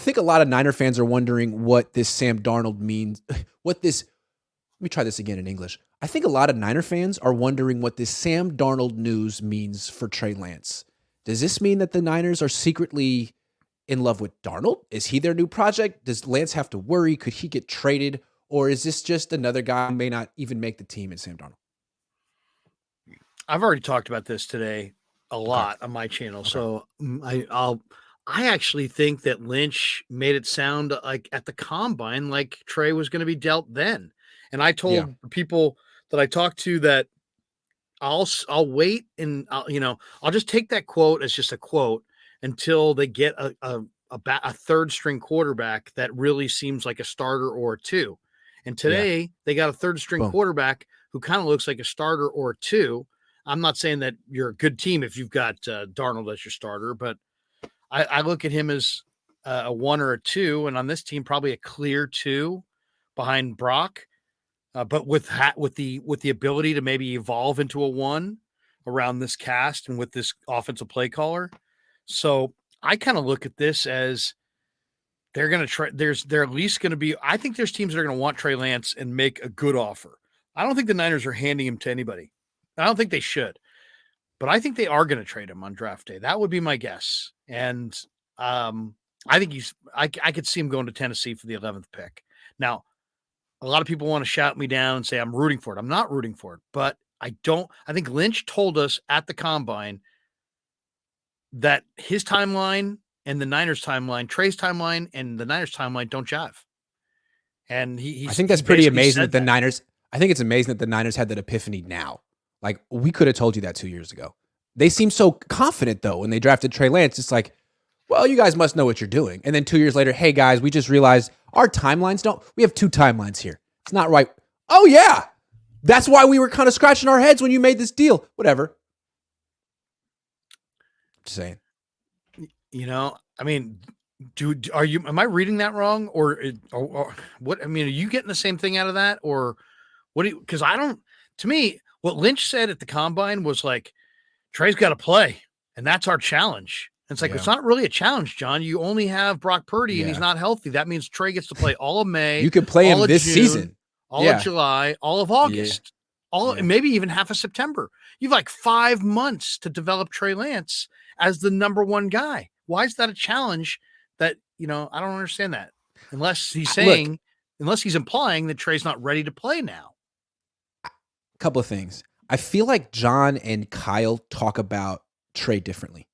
think a lot of Niner fans are wondering what this Sam Darnold means. Let me try this again in English. I think a lot of Niner fans are wondering what this Sam Darnold news means for Trey Lance. Does this mean that the Niners are secretly in love with Darnold? Is he their new project? Does Lance have to worry? Could he get traded? Or is this just another guy who may not even make the team in Sam Darnold? I've already talked about this today a lot on my channel. Okay. So I actually think that Lynch made it sound like at the combine, like Trey was going to be dealt then. And I told people that I talked to that I'll wait and I'll just take that quote as just a quote until they get a third string quarterback that really seems like a starter or a two. And today they got a third string quarterback who kind of looks like a starter or a two. I'm not saying that you're a good team if you've got Darnold as your starter, but I look at him as a one or a two, and on this team, probably a clear two behind Brock, but with the ability to maybe evolve into a one around this cast and with this offensive play caller. So I kind of look at this as they're going to try. They're at least going to be. I think there's teams that are going to want Trey Lance and make a good offer. I don't think the Niners are handing him to anybody. I don't think they should, but I think they are going to trade him on draft day. That would be my guess. And I think I could see him going to Tennessee for the 11th pick. Now, a lot of people want to shout me down and say I'm rooting for it. I'm not rooting for it, but I think Lynch told us at the combine that his timeline and the Niners timeline, Trey's timeline and the Niners timeline don't jive. And I think that's pretty amazing that the Niners, I think it's amazing that the Niners had that epiphany now. Like, we could have told you that 2 years ago. They seem so confident, though, when they drafted Trey Lance. It's like, well, you guys must know what you're doing. And then 2 years later, hey, guys, we just realized our timelines we have two timelines here. It's not right. Oh, yeah. That's why we were kind of scratching our heads when you made this deal. Whatever. Just saying. I mean, am I reading that wrong? Or what? I mean, are you getting the same thing out of that? Or what because to me, what Lynch said at the combine was like, Trey's got to play, and that's our challenge. And it's like, it's not really a challenge, John. You only have Brock Purdy, and he's not healthy. That means Trey gets to play all of May. You could play him this season. All of July, all of August, maybe even half of September. You've like 5 months to develop Trey Lance as the number one guy. Why is that a challenge that, I don't understand that. Unless he's unless he's implying that Trey's not ready to play now. Couple of things. I feel like John and Kyle talk about Trey differently.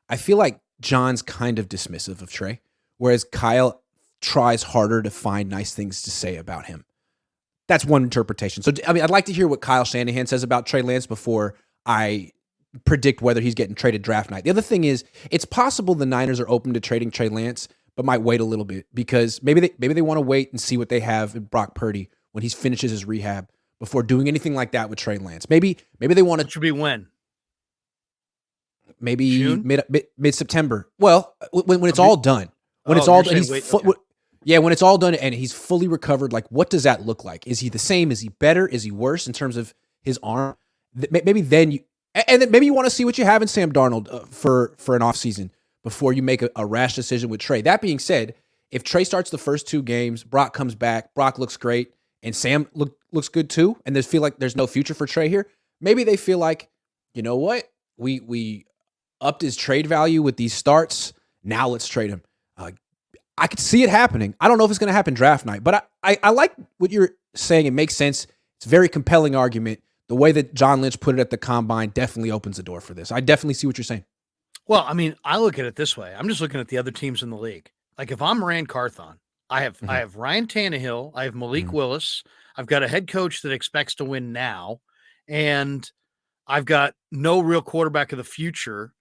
I feel like John's kind of dismissive of Trey, whereas Kyle tries harder to find nice things to say about him. That's one interpretation. So, I mean, I'd like to hear what Kyle Shanahan says about Trey Lance before I predict whether he's getting traded draft night. The other thing is, it's possible the Niners are open to trading Trey Lance, but might wait a little bit because maybe they want to wait and see what they have in Brock Purdy when he finishes his rehab before doing anything like that with Trey Lance. Maybe they want to. It should be when? Maybe June? mid September. Well, when it's all done, when it's all done, when it's all done and he's fully recovered. Like, what does that look like? Is he the same? Is he better? Is he worse in terms of his arm? Maybe then maybe you want to see what you have in Sam Darnold for an offseason before you make a rash decision with Trey. That being said, if Trey starts the first 2 games, Brock comes back, Brock looks great, and Sam looks good too, and they feel like there's no future for Trey here, maybe they feel like, you know what? We upped his trade value with these starts. Now let's trade him. I could see it happening. I don't know if it's going to happen draft night, but I like what you're saying. It makes sense. It's a very compelling argument. The way that John Lynch put it at the combine definitely opens the door for this. I definitely see what you're saying. Well, I mean, I look at it this way. I'm just looking at the other teams in the league. Like, if I'm Rand Carthon, I have Ryan Tannehill, I have Malik Willis, I've got a head coach that expects to win now, and I've got no real quarterback of the future,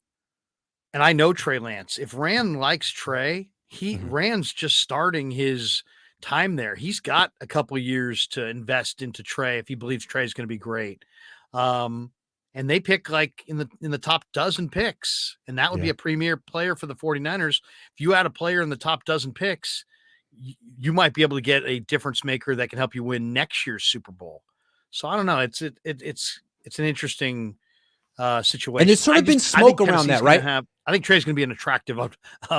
and I know Trey Lance. If Rand likes Trey, Rand's just starting his time there. He's got a couple of years to invest into Trey if he believes Trey's going to be great. And they pick like in the top dozen picks, and that would be a premier player for the 49ers. If you add a player in the top dozen picks, you might be able to get a difference maker that can help you win next year's Super Bowl. So I don't know. It's an interesting situation. And there's sort of been smoke around that, right? I think Trey's going to be an attractive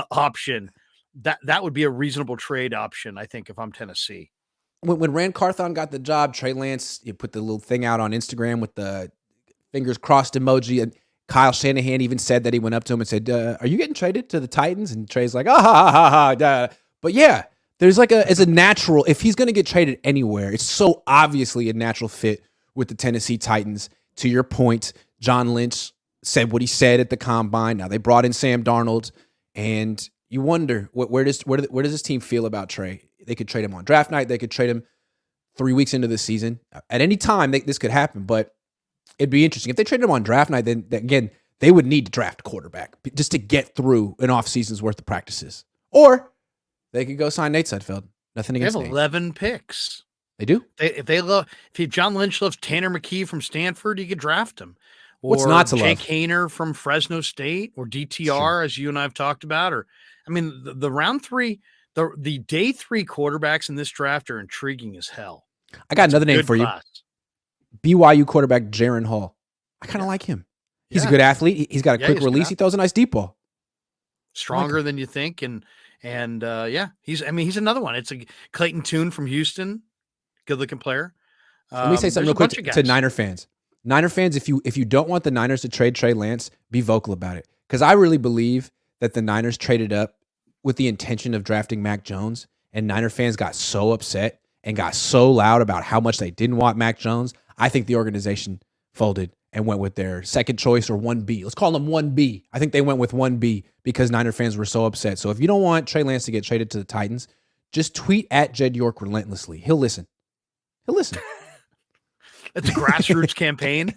option that would be a reasonable trade option, I think, if I'm Tennessee. When Rand Carthon got the job, Trey Lance, you put the little thing out on Instagram with the fingers crossed emoji, and Kyle Shanahan even said that he went up to him and said, "Are you getting traded to the Titans?" And Trey's like, "Ah ha ha ha." Duh. But yeah, there's like it's a natural. If he's going to get traded anywhere, it's so obviously a natural fit with the Tennessee Titans. To your point, John Lynch said what he said at the combine. Now they brought in Sam Darnold, and you wonder where does this team feel about Trey? They could trade him on draft night. They could trade him 3 weeks into the season. At any time, this could happen, but it'd be interesting. If they traded him on draft night, then again, they would need to draft a quarterback just to get through an offseason's worth of practices. Or they could go sign Nate Sudfeld. Nothing against They have 11 picks. They do? If John Lynch loves Tanner McKee from Stanford, he could draft him. Or what's not to Jake love? Hayner from Fresno State, or DTR, as you and I have talked about. Or, I mean, the round 3, the day 3 quarterbacks in this draft are intriguing as hell. I got another name for you. BYU quarterback Jaron Hall. I kind of like him. He's a good athlete. He's got a quick release. He throws a nice deep ball. Stronger than you think, and he's another one. It's a Clayton Tune from Houston, good looking player. Let me say something real quick to Niner fans. Niner fans, if you don't want the Niners to trade Trey Lance, be vocal about it, because I really believe that the Niners traded up with the intention of drafting Mac Jones, and Niner fans got so upset and got so loud about how much they didn't want Mac Jones. I think the organization folded and went with their second choice, or 1B. Let's call them 1B. I think they went with 1B because Niner fans were so upset. So if you don't want Trey Lance to get traded to the Titans, just tweet at Jed York relentlessly. He'll listen. It's a grassroots campaign.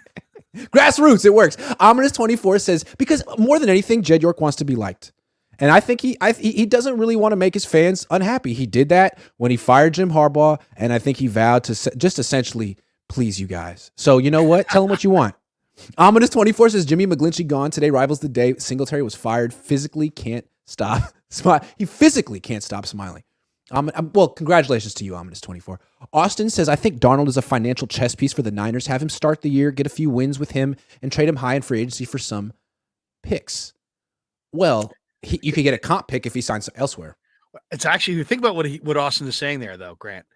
Grassroots, it works. Ominous24 says, because more than anything, Jed York wants to be liked. And I think he doesn't really want to make his fans unhappy. He did that when he fired Jim Harbaugh, and I think he vowed to just essentially please you guys. So you know what? Tell him what you want. Ominous24 says, Jimmy McGlinchey gone today rivals the day Singletary was fired. Physically can't stop. He physically can't stop smiling. Well, congratulations to you, Ominous24. Austin says, I think Darnold is a financial chess piece for the Niners. Have him start the year, get a few wins with him, and trade him high in free agency for some picks. Well, you could get a comp pick if he signs elsewhere. It's actually, think about what Austin is saying there, though, Grant.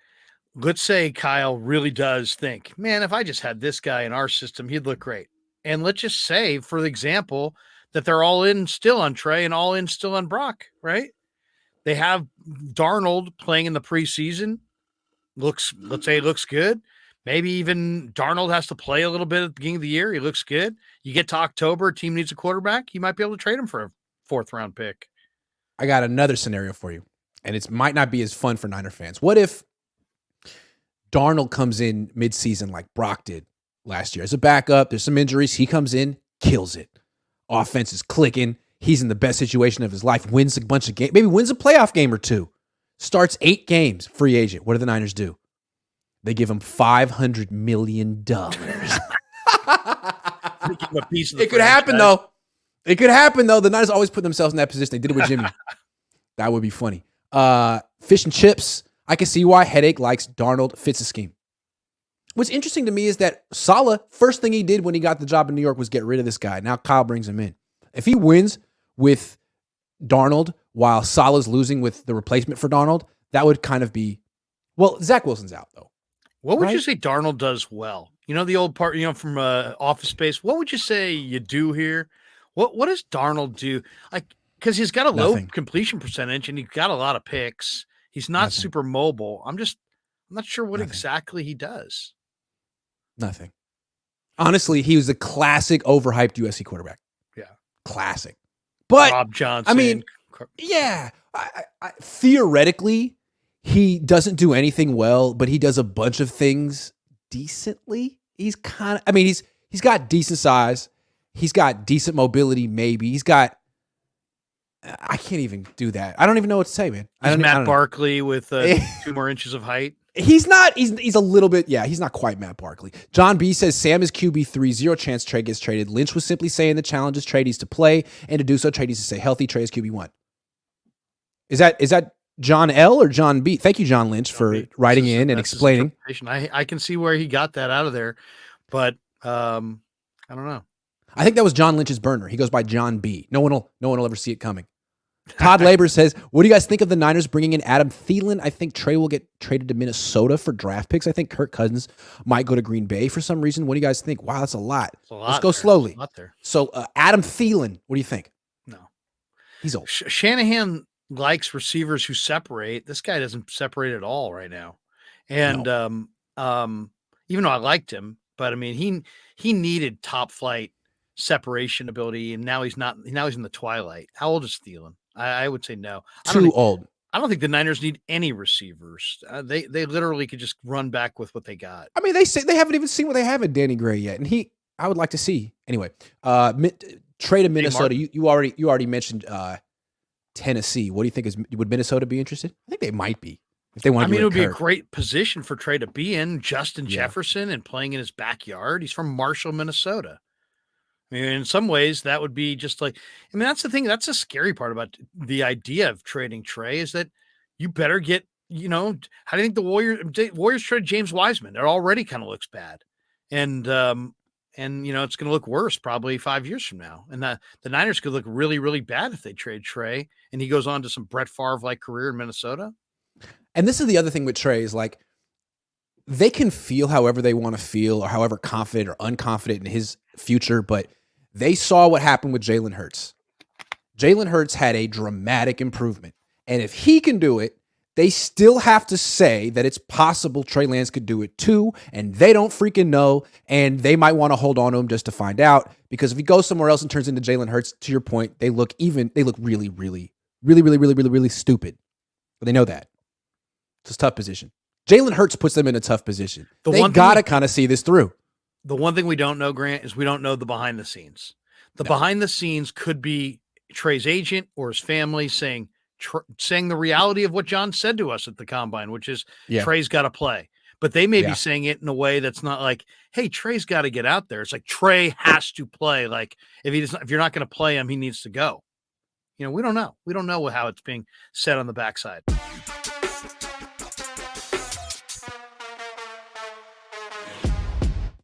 Let's say Kyle really does think, man, if I just had this guy in our system, he'd look great. And let's just say, for example, that they're all in still on Trey and all in still on Brock, right? They have Darnold playing in the preseason. Let's say it looks good. Maybe even Darnold has to play a little bit at the beginning of the year. He looks good. You get to October, a team needs a quarterback. You might be able to trade him for a 4th round pick. I got another scenario for you, and it might not be as fun for Niner fans. What if Darnold comes in midseason like Brock did last year as a backup? There's some injuries. He comes in, kills it. Offense is clicking. He's in the best situation of his life, wins a bunch of games, maybe wins a playoff game or 2, starts 8 games, free agent. What do the Niners do? They give him $500 million. It could happen, though. It could happen, though. The Niners always put themselves in that position. They did it with Jimmy. That would be funny. Fish and chips. I can see why Headache likes Darnold, fits the scheme. What's interesting to me is that Saleh, first thing he did when he got the job in New York was get rid of this guy. Now Kyle brings him in. If he wins with Darnold while Saleh's losing with the replacement for Darnold, that would kind of be, well, Zach Wilson's out, though. What would you say Darnold does well? You know, the old part, from Office Space. What would you say you do here? What does Darnold do? Like, because he's got a low completion percentage and he's got a lot of picks. He's not super mobile. I'm not sure what exactly he does. Nothing. Honestly, he was a classic overhyped USC quarterback. Yeah. Classic. But Rob Johnson. I mean, yeah, theoretically, he doesn't do anything well, but he does a bunch of things decently. He's kind of, he's got decent size. He's got decent mobility, maybe. I can't even do that. I don't even know what to say, man. He's Matt Barkley with 2 more inches of height. He's a little bit, he's not quite Matt Barkley. John B says, Sam is QB3, 0 chance Trey gets traded. Lynch was simply saying the challenge is Trey needs to play, and to do so, Trey needs to stay healthy. Trey is QB1. Is that John L or John B? Thank you, John Lynch, for writing in and explaining. I can see where he got that out of there, but I don't know. I think that was John Lynch's burner. He goes by John B. No one will ever see it coming. Todd Labor says, what do you guys think of the Niners bringing in Adam Thielen? I think Trey will get traded to Minnesota for draft picks. I think Kirk Cousins might go to Green Bay for some reason. What do you guys think? Wow, that's a lot. Let's go slowly. So Adam Thielen, what do you think? No. He's old. Shanahan likes receivers who separate. This guy doesn't separate at all right now. And even though I liked him, but I mean, he needed top flight separation ability, and now he's not. Now he's in the twilight. How old is Thielen? I would say no. Too old. I don't think the Niners need any receivers. They literally could just run back with what they got. I mean, they say they haven't even seen what they have in Danny Gray yet, and I would like to see anyway. Trade to Minnesota. You already mentioned Tennessee. What do you think? Would Minnesota be interested? I think they might be if they want. I mean, it would be a great position for Trey to be in. Justin Jefferson and playing in his backyard. He's from Marshall, Minnesota. I mean, in some ways, that would be just like, I mean, that's the thing. That's the scary part about the idea of trading Trey is that you better get, how do you think the Warriors traded James Wiseman? It already kind of looks bad. And it's going to look worse probably 5 years from now. And the Niners could look really, really bad if they trade Trey and he goes on to some Brett Favre-like career in Minnesota. And this is the other thing with Trey is like, they can feel however they want to feel or however confident or unconfident in his future, but they saw what happened with Jalen Hurts. Jalen Hurts had a dramatic improvement. And if he can do it, they still have to say that it's possible Trey Lance could do it too, and they don't freaking know, and they might want to hold on to him just to find out, because if he goes somewhere else and turns into Jalen Hurts, to your point, they look really, really, really, really, really, really, really stupid. But they know that. It's a tough position. Jalen Hurts puts them in a tough position. They got to kind of see this through. The one thing we don't know, Grant, is we don't know the behind the scenes. Behind the scenes could be Trey's agent or his family saying the reality of what John said to us at the combine, which is Trey's got to play. But they may be saying it in a way that's not like, hey, Trey's got to get out there. It's like Trey has to play. Like if you're not going to play him, he needs to go. We don't know. We don't know how it's being said on the backside.